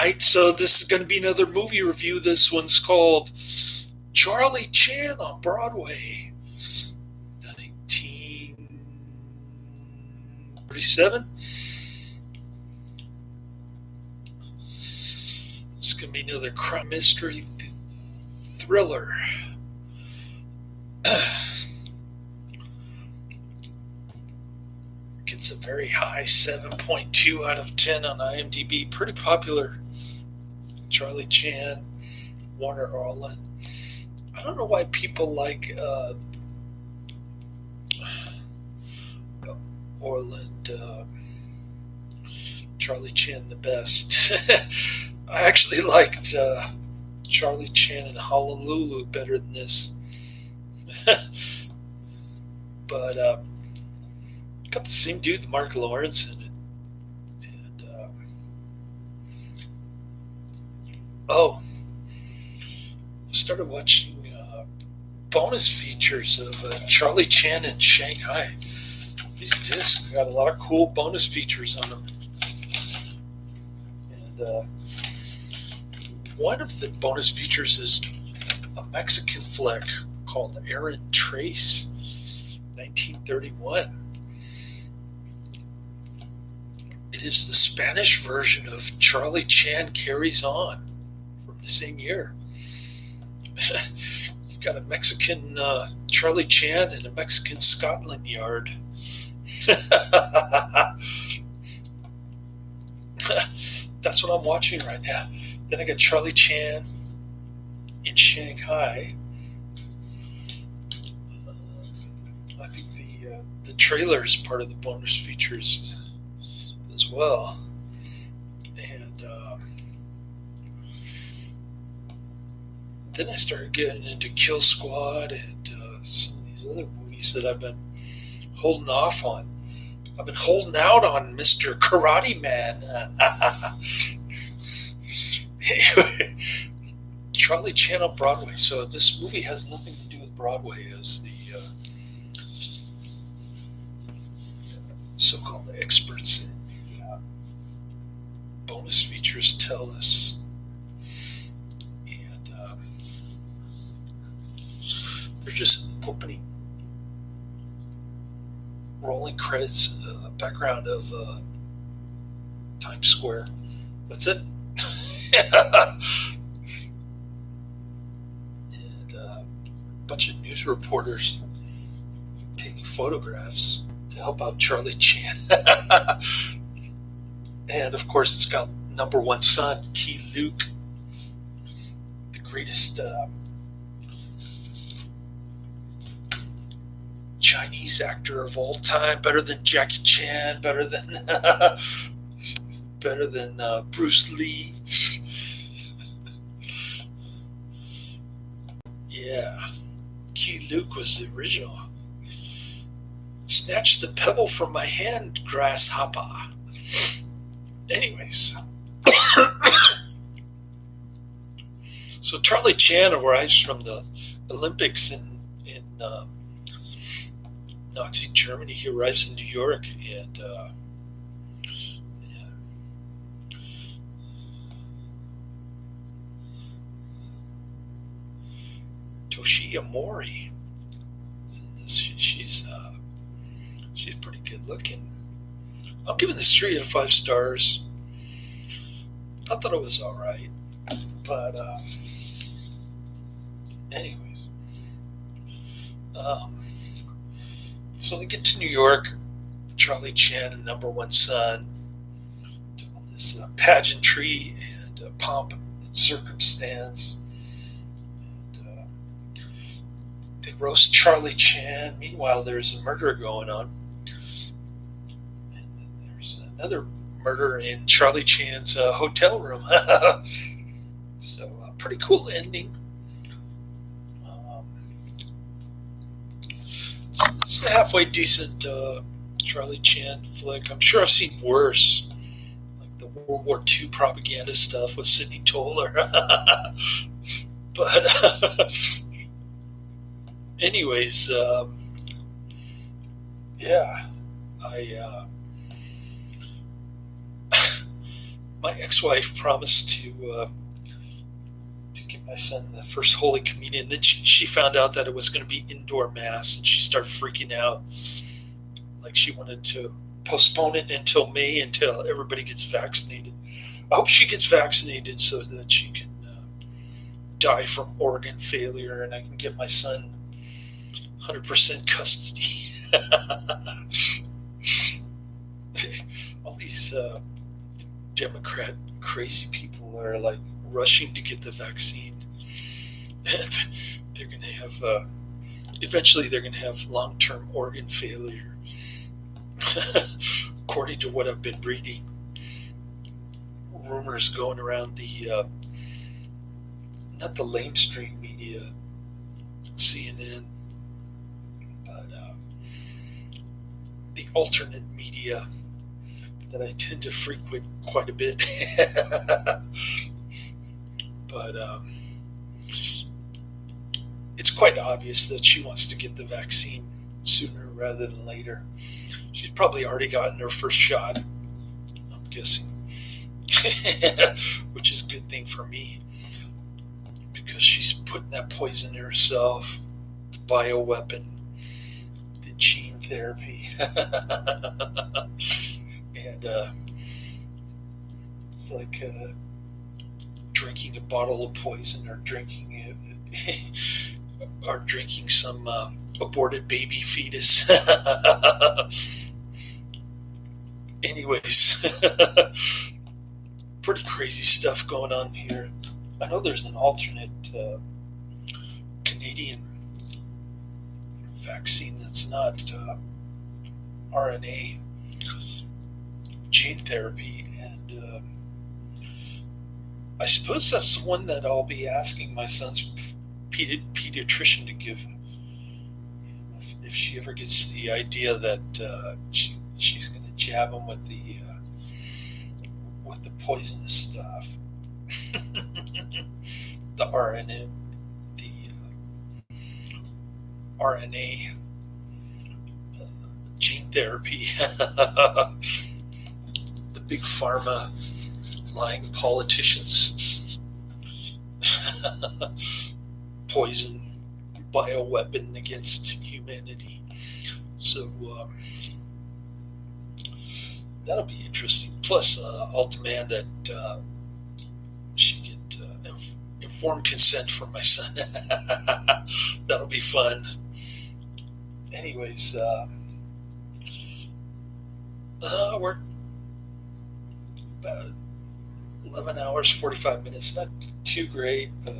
right, so this is going to be another movie review. This one's called Charlie Chan on Broadway, 1937. It's going to be another crime mystery thriller. Gets a very high 7.2 out of 10 on IMDb. Pretty popular. Charlie Chan, Warner Oland. I don't know why people like Oland, Charlie Chan the best. I actually liked Charlie Chan in Honolulu better than this. But got the same dude, Marc Lawrence, in it. And I started watching bonus features of Charlie Chan in Shanghai. These discs got a lot of cool bonus features on them. And one of the bonus features is a Mexican flick called Errant Trace, 1931. It is the Spanish version of Charlie Chan Carries On from the same year. You've got a Mexican Charlie Chan and a Mexican Scotland Yard. That's what I'm watching right now. Then I got Charlie Chan in Shanghai. I think the trailer is part of the bonus features as well. And then I started getting into Kill Squad and some of these other movies that I've been holding off on. I've been holding out on Mr. Karate Man. Anyway, Charlie Chan on Broadway. So this movie has nothing to do with Broadway, as the so-called experts in the bonus features tell us. And they're just opening rolling credits background of Times Square. That's it. And a bunch of news reporters taking photographs to help out Charlie Chan. And of course, it's got number one son, Keye Luke, the greatest Chinese actor of all time, better than Jackie Chan, better than Bruce Lee. Yeah, Keye Luke was the original. Snatch the pebble from my hand, grasshopper. Anyways, so Charlie Chan arrives from the Olympics in Nazi Germany. He arrives in New York, and Toshiya Mori. She's pretty good looking. I'm giving this 3 out of 5 stars. I thought it was all right, but anyways, so they get to New York. Charlie Chan and number one son do all this pageantry and pomp and circumstance. And they roast Charlie Chan. Meanwhile, there's a murder going on. And then there's another murder in Charlie Chan's hotel room. So, pretty cool ending. It's a halfway decent Charlie Chan flick. I'm sure I've seen worse, like the World War II propaganda stuff with Sidney Toler. But anyways, yeah, my ex-wife promised to give my son the first Holy Communion. Then she found out that it was going to be indoor mass, and she started freaking out. Like she wanted to postpone it until May, until everybody gets vaccinated. I hope she gets vaccinated so that she can die from organ failure, and I can get my son 100% custody. All these Democrat crazy people are like rushing to get the vaccine, and they're going to have eventually they're going to have long-term organ failure. According to what I've been reading, rumors going around the not the lamestream media, CNN, but the alternate media that I tend to frequent quite a bit. But it's quite obvious that she wants to get the vaccine sooner rather than later. She's probably already gotten her first shot, I'm guessing, which is a good thing for me, because she's putting that poison in herself, the bioweapon, the gene therapy. And it's like drinking a bottle of poison, or drinking some aborted baby fetus. Anyways, pretty crazy stuff going on here. I know there's an alternate Canadian vaccine that's not RNA gene therapy, and I suppose that's the one that I'll be asking my son's pediatrician to give, if she ever gets the idea that she's going to jab him with the poisonous stuff. the RNA gene therapy. The big pharma lying politicians. Poison bioweapon against humanity. So that'll be interesting. Plus, I'll demand that she get informed consent from my son. That'll be fun. Anyways, we're about 11 hours, 45 minutes. Not too great, but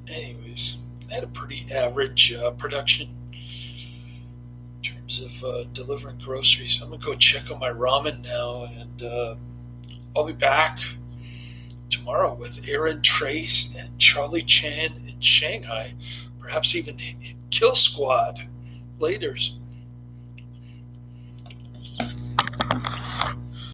anyways, I had a pretty average production in terms of delivering groceries. I'm going to go check on my ramen now, and I'll be back tomorrow with Aaron Trace and Charlie Chan in Shanghai, perhaps even Kill Squad. Laters.